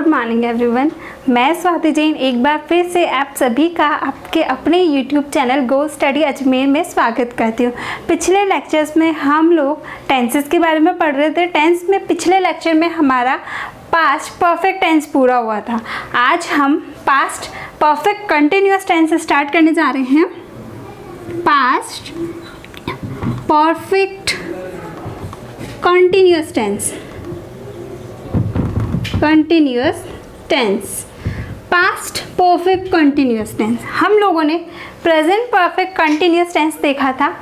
Morning everyone. मैं स्वाति जैन एक बार फिर से आप सभी का आपके अपने YouTube channel go study Ajmer में स्वागत करती हूँ। पिछले लेक्चर्स में हम लोग टेंसेस के बारे में पढ़ रहे थे। टेंस में पिछले लेक्चर में हमारा पास्ट परफेक्ट टेंस पूरा हुआ था। आज हम past perfect continuous tense start करने जा रहे हैं। Past perfect continuous tense, continuous tense, past perfect continuous tense. हम लोगों ने प्रेजेंट परफेक्ट कंटिन्यूअस टेंस देखा था।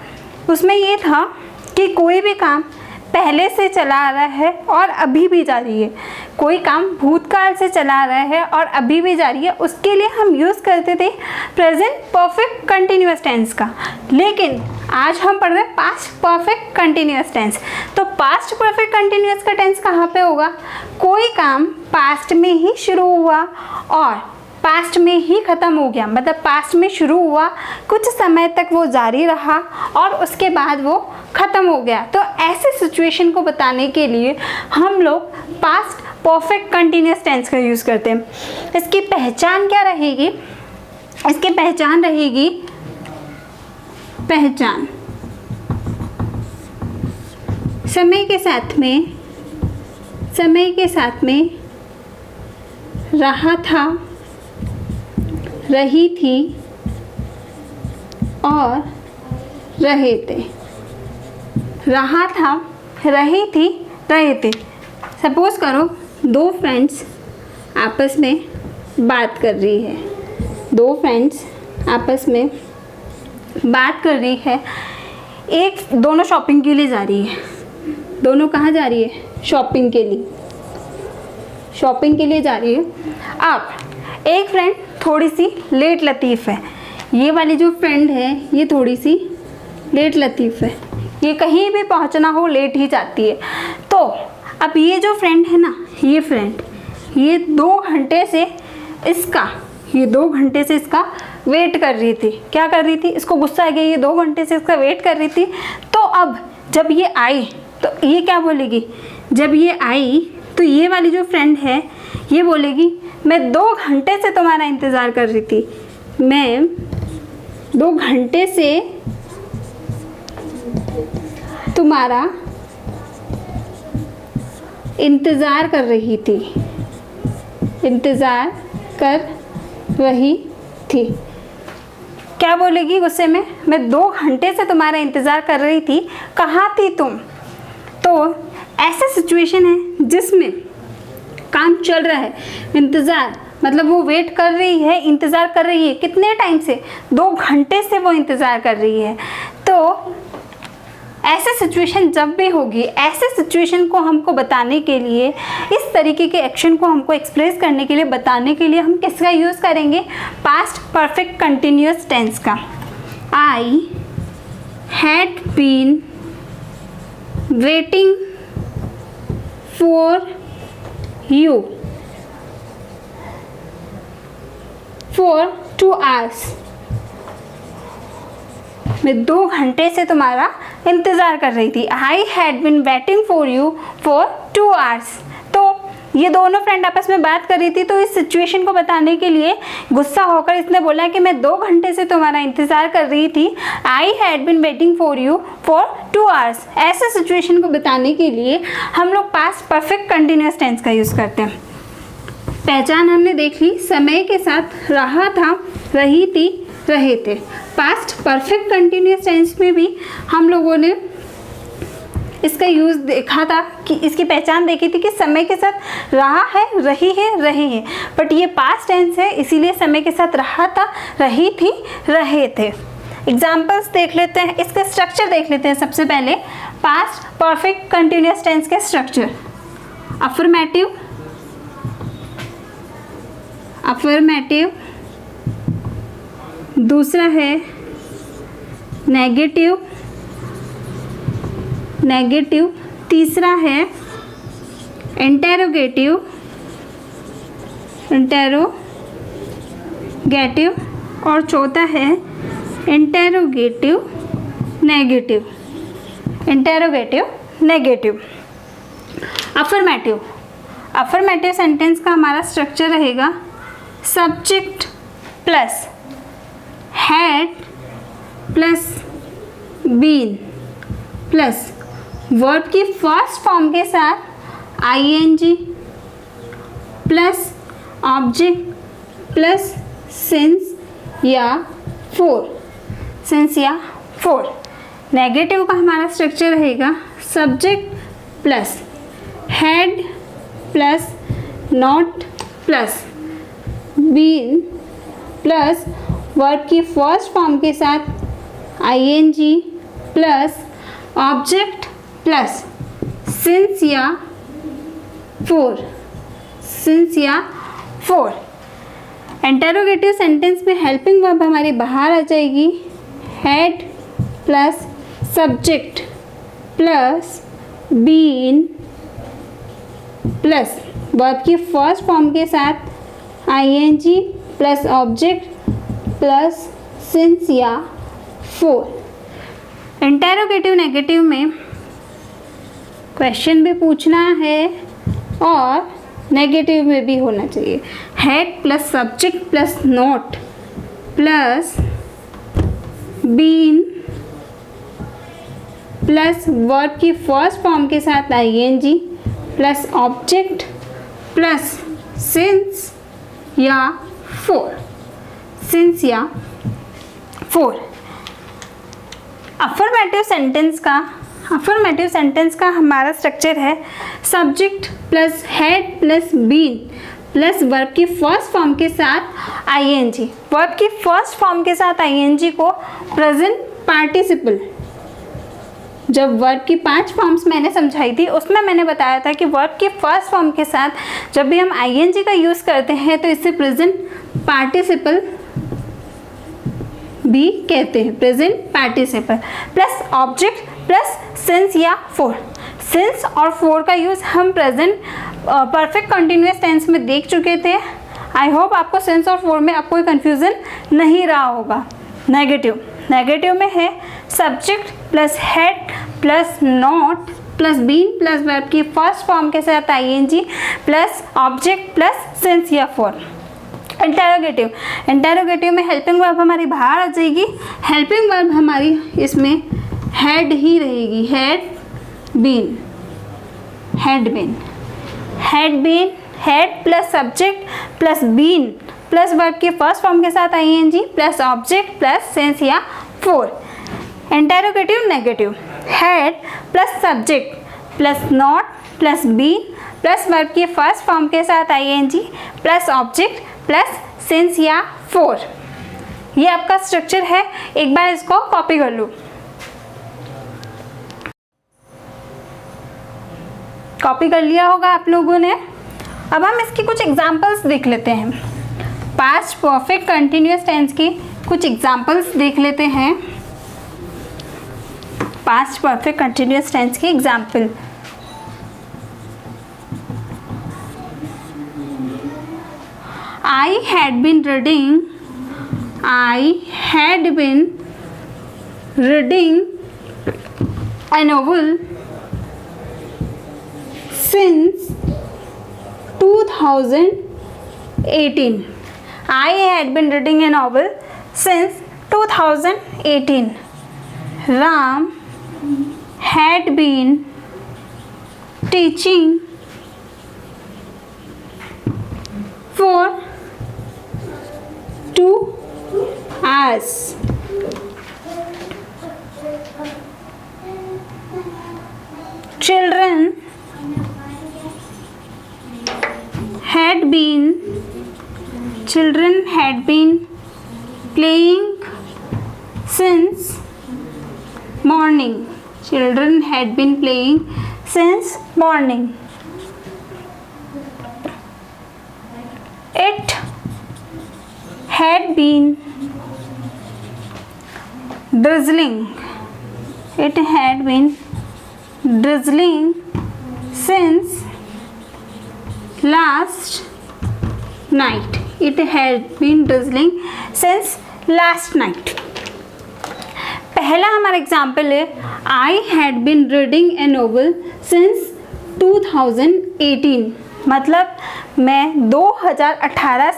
उसमें ये था कि कोई भी काम पहले से चला आ रहा है और अभी भी जारी है। कोई काम भूतकाल से चला आ रहा है और अभी भी जारी है, उसके लिए हम यूज़ करते थे प्रेजेंट परफेक्ट कंटिन्यूअस टेंस का। लेकिन आज हम पढ़ रहे हैं पास्ट परफेक्ट कंटिन्यूअस टेंस। तो पास्ट परफेक्ट कंटिन्यूअस का टेंस कहाँ पे होगा? कोई काम पास्ट में ही शुरू हुआ और पास्ट में ही ख़त्म हो गया, मतलब पास्ट में शुरू हुआ, कुछ समय तक वो जारी रहा और उसके बाद वो ख़त्म हो गया। तो ऐसे सिचुएशन को बताने के लिए हम लोग पास्ट परफेक्ट कंटिन्यूअस टेंस का यूज़ करते हैं। इसकी पहचान क्या रहेगी? इसकी पहचान रहेगी, पहचान समय के साथ में रहा था, रही थी और रहे थे। रहा था, रही थी, रहे थे। सपोज़ करो दो फ्रेंड्स आपस में बात कर रही है। दो फ्रेंड्स आपस में बात कर रही है। दोनों शॉपिंग के लिए जा रही है। दोनों कहाँ जा रही है? शॉपिंग के लिए। शॉपिंग के लिए जा रही है। अब एक फ्रेंड थोड़ी सी लेट लतीफ़ है। ये वाली जो फ्रेंड है ये थोड़ी सी लेट लतीफ़ है। ये कहीं भी पहुंचना हो लेट ही जाती है। तो अब ये जो फ्रेंड है ना, ये फ्रेंड ये 2 घंटे से इसका वेट कर रही थी। क्या कर रही थी? इसको गुस्सा आ गया, ये 2 घंटे से इसका वेट कर रही थी। तो अब जब ये आई तो ये क्या बोलेगी? जब ये आई तो ये वाली जो फ्रेंड है ये बोलेगी, मैं 2 घंटे से तुम्हारा इंतज़ार कर रही थी। मैं 2 घंटे से तुम्हारा इंतज़ार कर रही थी। इंतज़ार कर रही थी। क्या बोलेगी गुस्से में? मैं 2 घंटे से तुम्हारा इंतज़ार कर रही थी, कहाँ थी तुम? तो ऐसा सिचुएशन है जिसमें काम चल रहा है। इंतज़ार मतलब वो वेट कर रही है, इंतज़ार कर रही है। कितने टाइम से? 2 घंटे से वो इंतज़ार कर रही है। तो ऐसे सिचुएशन जब भी होगी, ऐसे सिचुएशन को हमको बताने के लिए, इस तरीके के एक्शन को हमको एक्सप्रेस करने के लिए, बताने के लिए हम किसका यूज़ करेंगे? पास्ट परफेक्ट कंटिन्यूअस टेंस का। I had been waiting for you for 2 hours। मैं 2 घंटे से तुम्हारा इंतज़ार कर रही थी। I had been waiting for you for 2 hours। तो ये दोनों फ्रेंड आपस में बात कर रही थी। तो इस सिचुएशन को बताने के लिए गुस्सा होकर इसने बोला कि मैं 2 घंटे से तुम्हारा इंतज़ार कर रही थी। I had been waiting for you for 2 hours। ऐसे सिचुएशन को बताने के लिए हम लोग पास्ट परफेक्ट कंटिन्यूअस टेंस का यूज़ करते हैं। पहचान हमने देख ली, समय के साथ रहा था, रही थी, रहे थे। पास्ट परफेक्ट कंटिन्यूअस टेंस में भी हम लोगों ने इसका यूज़ देखा था कि इसकी पहचान देखी थी कि समय के साथ रहा है, रही है, रहे हैं। बट ये पास्ट टेंस है, इसीलिए समय के साथ रहा था, रही थी, रहे थे। एग्जाम्पल्स देख लेते हैं, इसका स्ट्रक्चर देख लेते हैं। सबसे पहले पास्ट परफेक्ट कंटिन्यूअस टेंस का स्ट्रक्चर। अफर्मेटिव, अफर्मेटिव, दूसरा है नेगेटिव, नेगेटिव, तीसरा है इंटेरोगेटिव, इंटेरोगेटिव और चौथा है interrogative negative, interrogative negative. Affirmative, affirmative sentence का हमारा स्ट्रक्चर रहेगा subject plus had plus been plus verb की फर्स्ट फॉर्म के साथ ING plus object plus since या फोर। नेगेटिव का हमारा स्ट्रक्चर रहेगा subject plus had plus not plus been plus verb की फर्स्ट फॉर्म के साथ ING plus object plus since या फोर। इंटरोगेटिव सेंटेंस में हेल्पिंग वर्ब हमारी बाहर आ जाएगी had plus subject plus been plus verb की फर्स्ट फॉर्म के साथ ING plus object plus since या फोर। इंटरोगेटिव नेगेटिव में क्वेश्चन भी पूछना है और नेगेटिव में भी होना चाहिए। Had plus subject plus not plus been plus verb की फर्स्ट फॉर्म के साथ ING plus object plus since या फोर। अफर्मेटिव सेंटेंस का हमारा स्ट्रक्चर है subject plus had plus been plus verb की फर्स्ट फॉर्म के साथ आईएनजी। वर्ब की फर्स्ट फॉर्म के साथ आईएनजी को प्रेजेंट पार्टिसिपल, जब वर्ब की 5 फॉर्म्स मैंने समझाई थी उसमें मैंने बताया था कि वर्ब की फर्स्ट फॉर्म के साथ जब भी हम आईएनजी का यूज़ करते हैं तो इसे प्रेजेंट पार्टिसिपल भी कहते हैं, present participle plus object plus since या फोर। सिंस और फोर का यूज़ हम प्रेजेंट परफेक्ट कंटिन्यूअस टेंस में देख चुके थे। आई होप आपको सिंस और फोर में अब कोई कन्फ्यूज़न नहीं रहा होगा। नेगेटिव में है subject plus had plus not plus been plus verb की फर्स्ट फॉर्म के साथ ING plus object plus since या फोर। इंटरोगेटिव में हेल्पिंग वर्ब हमारी बाहर आ जाएगी। हेल्पिंग वर्ब हमारी इसमें हैड ही रहेगी, had plus subject plus been plus verb के फर्स्ट फॉर्म के साथ ING plus object plus since या for. Interrogative negative had plus subject plus not plus been plus verb के फर्स्ट फॉर्म के साथ ING plus object plus since या for. ये आपका स्ट्रक्चर है, एक बार इसको कॉपी कर लो। कॉपी कर लिया होगा आप लोगों ने। अब हम इसकी कुछ एग्जांपल्स देख लेते हैं। पास्ट परफेक्ट कंटिन्यूअस टेंस की कुछ एग्जांपल्स देख लेते हैं। पास्ट परफेक्ट कंटिन्यूअस टेंस की example, I had been reading a novel since 2018. I had been reading a novel since 2018. Ram had been teaching for 2 hours. Children had been playing since morning. Children had been playing since morning. It had been drizzling. It had been drizzling since last night. It had been drizzling since last night. पहला हमारा example है I had been reading a novel since 2018. मतलब मैं 2018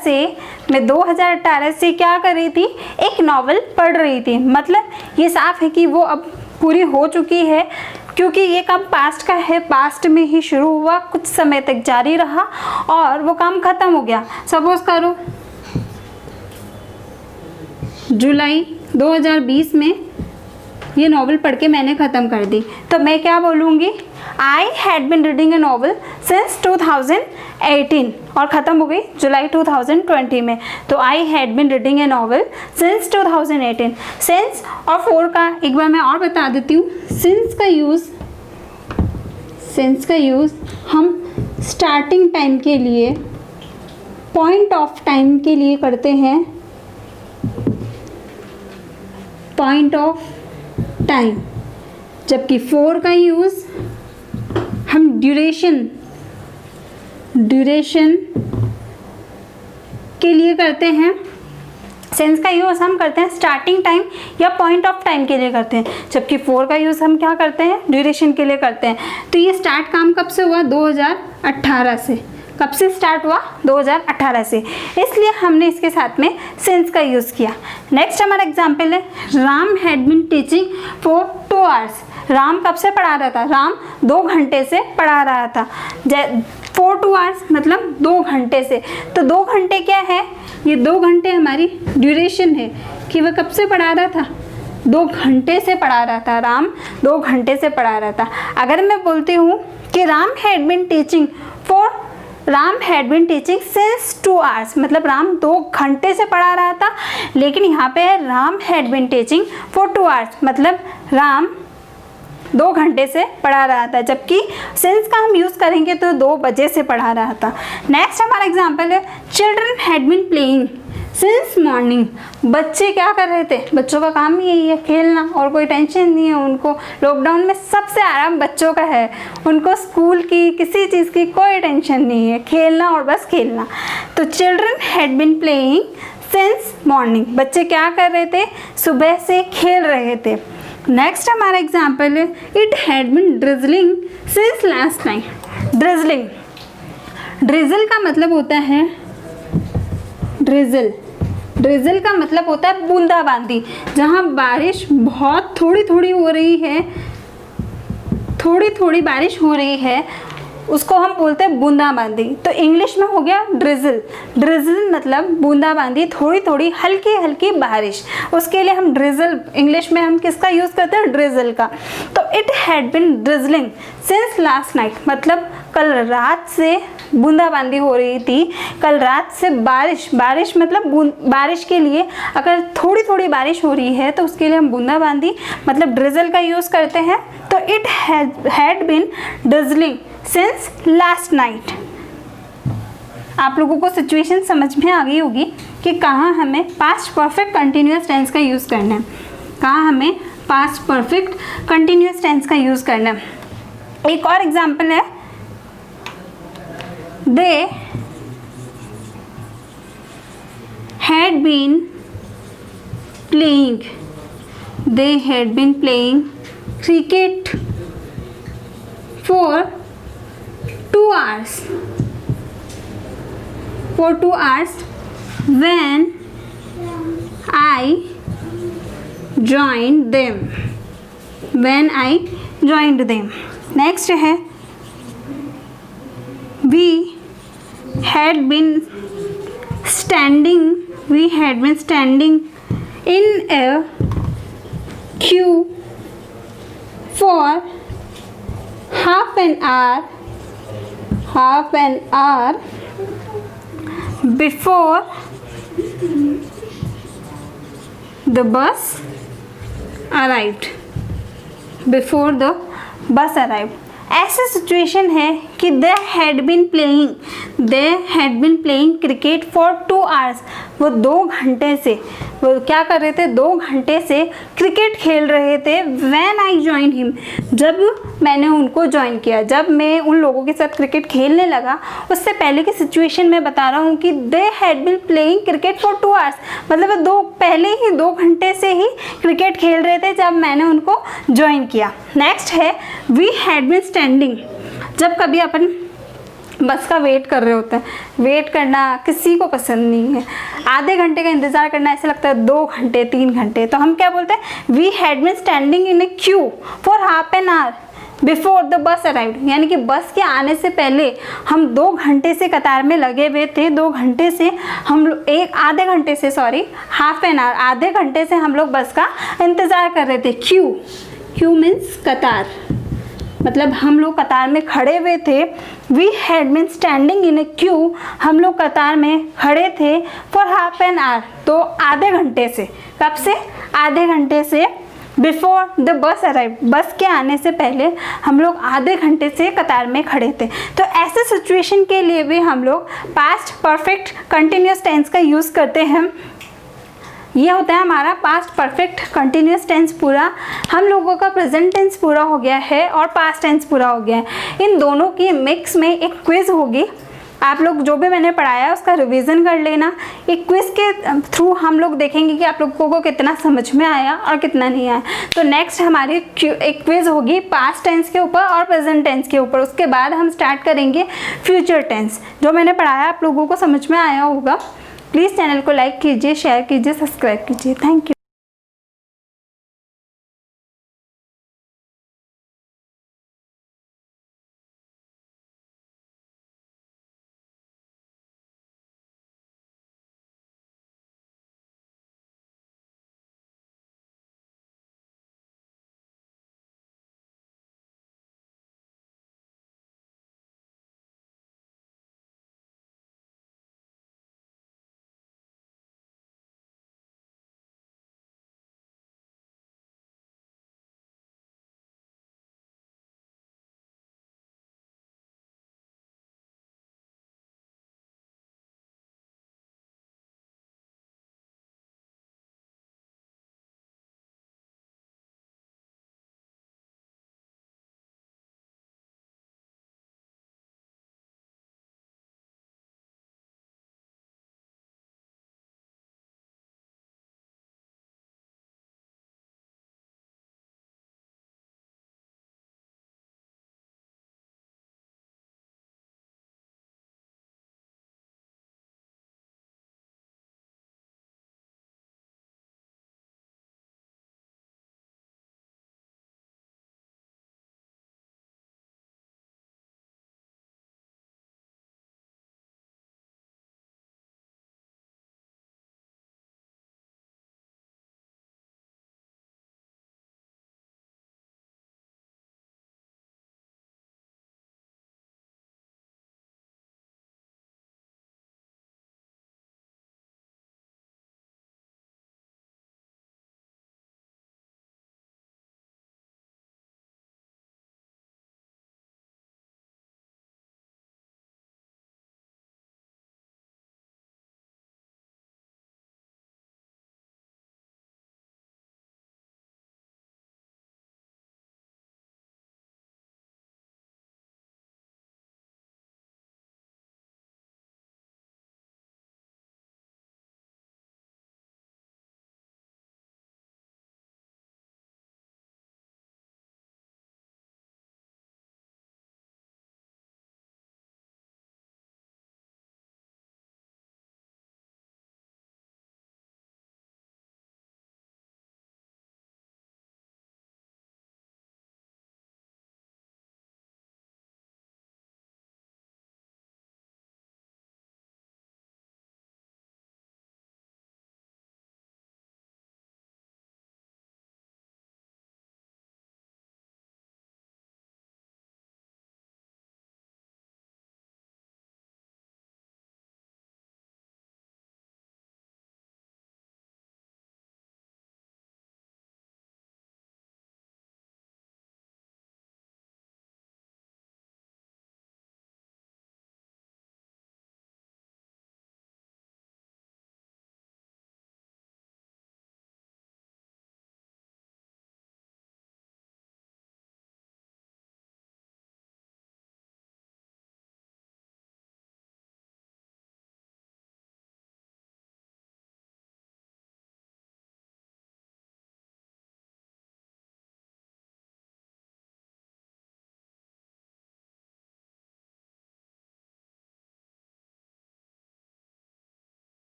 से क्या कर रही थी, एक नॉवल पढ़ रही थी। मतलब ये साफ है कि वो अब पूरी हो चुकी है, क्योंकि ये काम पास्ट का है, पास्ट में ही शुरू हुआ, कुछ समय तक जारी रहा और वो काम ख़त्म हो गया। सपोज करो जुलाई 2020 में ये नॉवल पढ़ के मैंने ख़त्म कर दी, तो मैं क्या बोलूँगी, I had been reading A novel since 2018 और ख़त्म हो गई जुलाई 2020 में। तो I had been reading A novel since 2018। Since और फॉर का एक बार मैं और बता देती हूँ। सिंस का यूज़ हम स्टार्टिंग टाइम के लिए, पॉइंट ऑफ टाइम के लिए करते हैं, पॉइंट ऑफ टाइम। जबकि फॉर का यूज़ हम ड्यूरेशन के लिए करते हैं। सेंस का यूज़ हम करते हैं स्टार्टिंग टाइम या पॉइंट ऑफ टाइम के लिए करते हैं, जबकि फॉर का यूज़ हम क्या करते हैं, ड्यूरेशन के लिए करते हैं। तो ये स्टार्ट काम कब से हुआ, 2018 से। कब से स्टार्ट हुआ, 2018 से, इसलिए हमने इसके साथ में सिंस का यूज़ किया। नेक्स्ट हमारा एग्जाम्पल है, Ram had been teaching for 2 hours. Ram कब से पढ़ा रहा था, राम 2 घंटे से पढ़ा रहा था। फॉर 2 आवर्स मतलब 2 घंटे से। तो 2 घंटे क्या है, ये 2 घंटे हमारी ड्यूरेशन है कि वह कब से पढ़ा रहा था, 2 घंटे से पढ़ा रहा था। राम 2 घंटे से पढ़ा रहा था। अगर मैं बोलती हूँ कि Ram had been teaching since 2 hours, मतलब राम 2 घंटे से पढ़ा रहा था, लेकिन यहाँ पे है Ram had been teaching for 2 hours, मतलब राम 2 घंटे से पढ़ा रहा था। जबकि सिंस का हम यूज़ करेंगे तो 2 बजे से पढ़ा रहा था। नेक्स्ट हमारा एग्जाम्पल है, children had been playing since morning. बच्चे क्या कर रहे थे, बच्चों का काम ही यही है, खेलना, और कोई टेंशन नहीं है उनको। लॉकडाउन में सबसे आराम बच्चों का है, उनको स्कूल की किसी चीज़ की कोई टेंशन नहीं है, खेलना और बस खेलना। तो children had been playing since morning, बच्चे क्या कर रहे थे, सुबह से खेल रहे थे। नेक्स्ट हमारा एग्जाम्पल है, it had been drizzling since last night. Drizzle का मतलब होता है, ड्रिजल का मतलब होता है बूंदाबांदी, जहाँ बारिश बहुत थोड़ी थोड़ी बारिश हो रही है, उसको हम बोलते हैं बूंदाबांदी। तो इंग्लिश में हो गया ड्रिजल मतलब बूंदाबांदी, थोड़ी थोड़ी हल्की हल्की बारिश, उसके लिए हम ड्रिजल, इंग्लिश में हम किसका यूज़ करते हैं, ड्रिजल का। तो it had been drizzling since last night, मतलब कल रात से बूंदाबांदी हो रही थी, कल रात से बारिश मतलब बारिश के लिए अगर थोड़ी थोड़ी बारिश हो रही है तो उसके लिए हम बूंदाबांदी मतलब ड्रिजल का यूज़ करते हैं। तो it had been drizzling since last night. आप लोगों को सिचुएशन समझ में आ गई होगी कि कहाँ हमें पास्ट परफेक्ट कंटिन्यूअस टेंस का यूज़ करना है, कहाँ हमें पास्ट परफेक्ट कंटिन्यूअस टेंस का यूज़ करना है। एक और एग्जाम्पल है, they had been playing cricket for 2 hours when I joined them। Next है, we had been standing in a queue for half an hour before the bus arrived। ऐसा situation है कि they had been playing cricket for 2 hours. वो 2 घंटे से वो क्या कर रहे थे, 2 घंटे से क्रिकेट खेल रहे थे। व्हेन आई जॉइन हिम, जब मैंने उनको ज्वाइन किया, जब मैं उन लोगों के साथ क्रिकेट खेलने लगा। उससे पहले की सिचुएशन में बता रहा हूँ कि they had been playing cricket for 2 hours, मतलब वो पहले ही 2 घंटे से ही क्रिकेट खेल रहे थे जब मैंने उनको ज्वाइन किया। नेक्स्ट है, वी हैड बिन स्टैंडिंग। जब कभी अपन बस का वेट कर रहे होते हैं। वेट करना किसी को पसंद नहीं है। आधे घंटे का इंतज़ार करना ऐसा लगता है 2 घंटे 3 घंटे। तो हम क्या बोलते हैं, we had been standing in a queue for half an hour before the bus arrived, यानी कि बस के आने से पहले हम 2 घंटे से कतार में लगे हुए थे। 2 घंटे से हम लोग आधे घंटे से हाफ एन आवर, आधे घंटे से हम लोग बस का इंतज़ार कर रहे थे। क्यू मीन्स कतार, मतलब हम लोग कतार में खड़े हुए थे। We had been standing in a queue, हम लोग कतार में खड़े थे फॉर हाफ एन आवर, तो आधे घंटे से। कब से? आधे घंटे से। बिफोर द बस अराइव, बस के आने से पहले हम लोग आधे घंटे से कतार में खड़े थे। तो ऐसे सिचुएशन के लिए भी हम लोग पास्ट परफेक्ट कंटिन्यूस टेंस का यूज़ करते हैं। ये होता है हमारा पास्ट परफेक्ट कंटिन्यूस टेंस पूरा। हम लोगों का प्रेजेंट टेंस पूरा हो गया है और पास्ट टेंस पूरा हो गया है। इन दोनों की मिक्स में एक क्विज़ होगी। आप लोग जो भी मैंने पढ़ाया है उसका रिवीजन कर लेना। एक क्विज़ के थ्रू हम लोग देखेंगे कि आप लोगों को कितना समझ में आया और कितना नहीं आया। तो नेक्स्ट हमारी एक क्विज़ होगी पास्ट टेंस के ऊपर और प्रेजेंट टेंस के ऊपर। उसके बाद हम स्टार्ट करेंगे फ्यूचर टेंस। जो मैंने पढ़ाया आप लोगों को समझ में आया होगा। प्लीज़ चैनल को लाइक कीजिए, शेयर कीजिए, सब्सक्राइब कीजिए। Thank you.